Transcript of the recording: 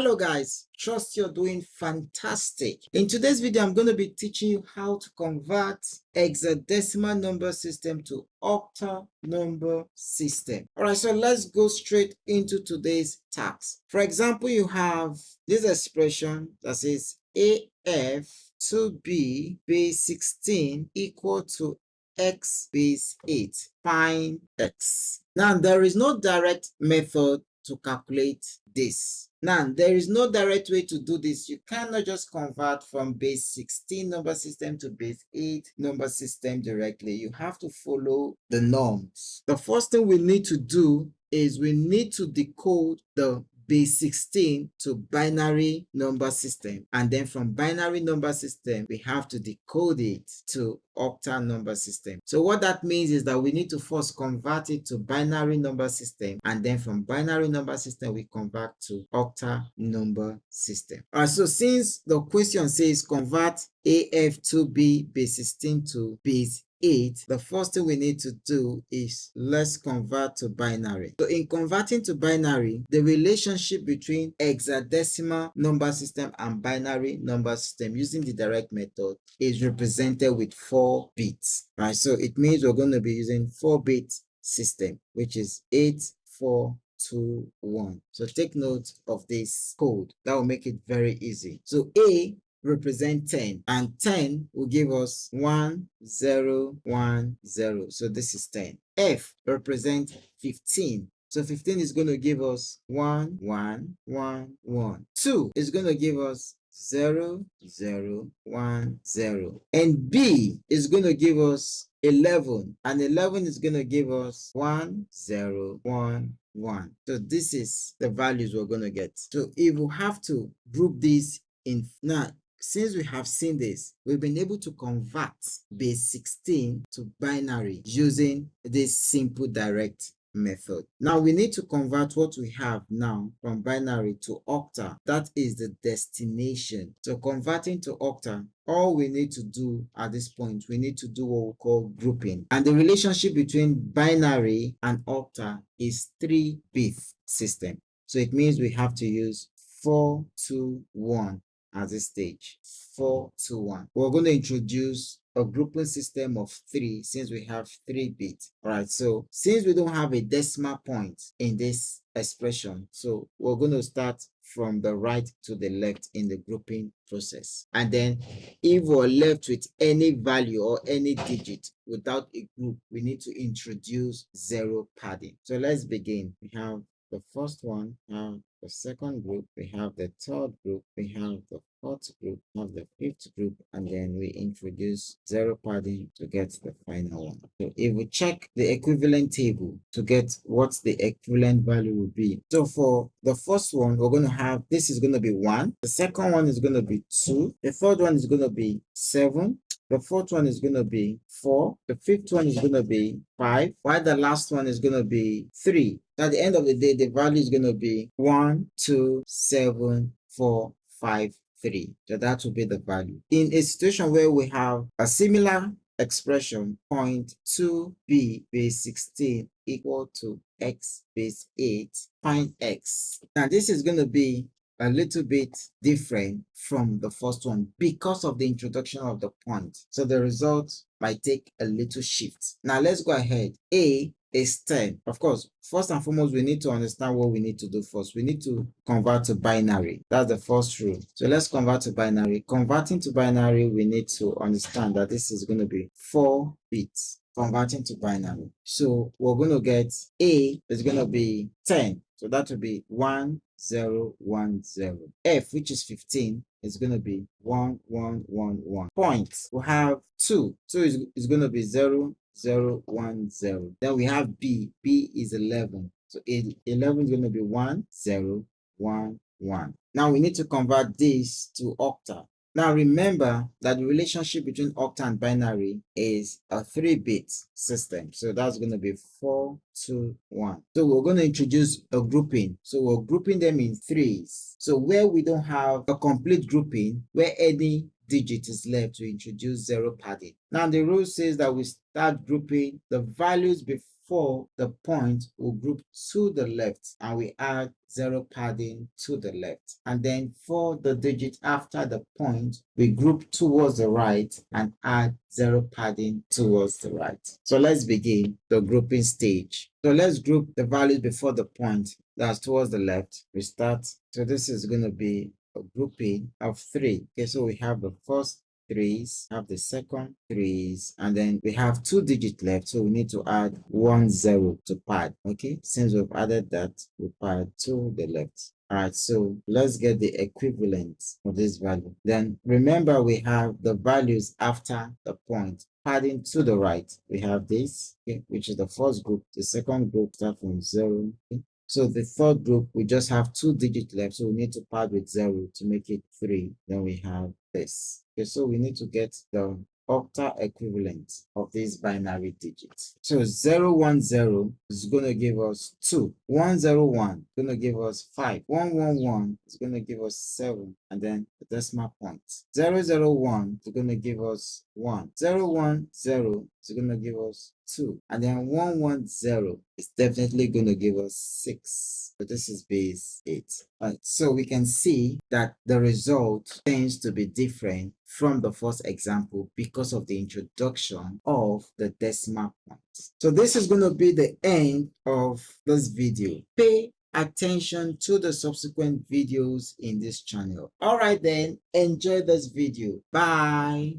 Hello guys, trust you're doing fantastic. In today's video, I'm going to be teaching you how to convert hexadecimal number system to octal number system. Alright, so let's go straight into today's task. For example, you have this expression that says AF to B base 16 equal to x base 8. Find x. Now, there is no direct method to calculate this. Now, there is no direct way to do this. You cannot just convert from base 16 number system to base 8 number system directly. You have to follow the norms. The first thing we need to do is we need to decode the base 16 to binary number system, and then from binary number system we have to decode it to octal number system. So what that means is that we need to first convert it to binary number system, and then from binary number system we convert to octal number system. Alright, so since the question says convert AF2B base 16 to base 8, the first thing we need to do is let's convert to binary. So in converting to binary, the relationship between hexadecimal number system and binary number system using the direct method is represented with 4 bits. Right, so it means we're going to be using 4-bit system, which is 8421. So take note of this code. That will make it very easy. So A represent 10, and 10 will give us 1 0 1 0. So this is 10. F represent 15. So 15 is going to give us 1 1 1 1. 2 is going to give us 0 0 1 0. And B is going to give us 11, and 11 is going to give us 1 0 1 1. So this is the values we're going to get. So if we have to group these in now, since we have seen this, we've been able to convert base 16 to binary using this simple direct method. Now we need to convert what we have now from binary to octal. That is the destination. So converting to octal, all we need to do at this point, we need to do what we call grouping. And the relationship between binary and octal is 3-bit system. So it means we have to use 4 2 1 at this stage. 4 2 1. We're going to introduce a grouping system of 3 since we have 3 bits. All right, so since we don't have a decimal point in this expression, so we're going to start from the right to the left in the grouping process. And then if we're left with any value or any digit without a group, we need to introduce 0 padding. So let's begin. We have the first one, we have the second group, we have the third group, we have the fourth group, we have the fifth group, and then we introduce 0 padding to get the final one. So if we check the equivalent table to get what the equivalent value will be. So for the first one, we're going to have, this is going to be 1, the second one is going to be 2, the third one is going to be 7, the fourth one is going to be 4, the fifth one is going to be 5, while the last one is going to be 3. At the end of the day, the value is going to be 1 2 7 4 5 3. So that will be the value. In a situation where we have a similar expression, 0.2b base 16 equal to x base 8, find x. Now this is going to be a little bit different from the first one because of the introduction of the point. So the result might take a little shift. Now let's go ahead. A is 10. Of course, first and foremost, we need to understand what we need to do first. We need to convert to binary. That's the first rule. So let's convert to binary. Converting to binary, we need to understand that this is going to be 4 bits. Converting to binary. So we're going to get A is going to be 10. So that will be 1 0 1 0. F, which is 15, is going to be 1 1 1 1. Point, we have 2. 2 is going to be 0 0 1 0. Then we have B. B is 11. So 11 is going to be 1 0 1 1. Now we need to convert this to octal. Now remember that the relationship between octal and binary is a 3-bit system. So that's going to be 4 2 1. So we're going to introduce a grouping. So we're grouping them in 3s. So where we don't have a complete grouping, where any digit is left to introduce zero padding. Now the rule says that we start grouping the values before the point, will group to the left and we add zero padding to the left. And then for the digit after the point, we group towards the right and add zero padding towards the right. So let's begin the grouping stage. So let's group the values before the point, that's towards the left. We start. So this is going to be a grouping of 3. Okay, so we have the first 3's, have the second 3's, and then we have 2 digits left, so we need to add 1 0 to pad. Okay, since we've added that, we pad to the left. All right, so let's get the equivalent of this value. Then remember, we have the values after the point. Padding to the right, we have this, okay, which is the first group. The second group starts from 0. Okay. So the third group, we just have 2 digits left, so we need to pad with 0 to make it 3. Then we have this. Okay, so we need to get the octal equivalent of these binary digits. So 010 is going to give us 2. 101 is going to give us 5. 111 is going to give us 7. And then the decimal point. 001 is going to give us 1. 010 is going to give us 2. And then 110 is definitely going to give us 6. So this is base 8. Right, so we can see that the result tends to be different from the first example because of the introduction of the decimal points. So this is going to be the end of this video. Pay attention to the subsequent videos in this channel. All right then, enjoy this video. Bye.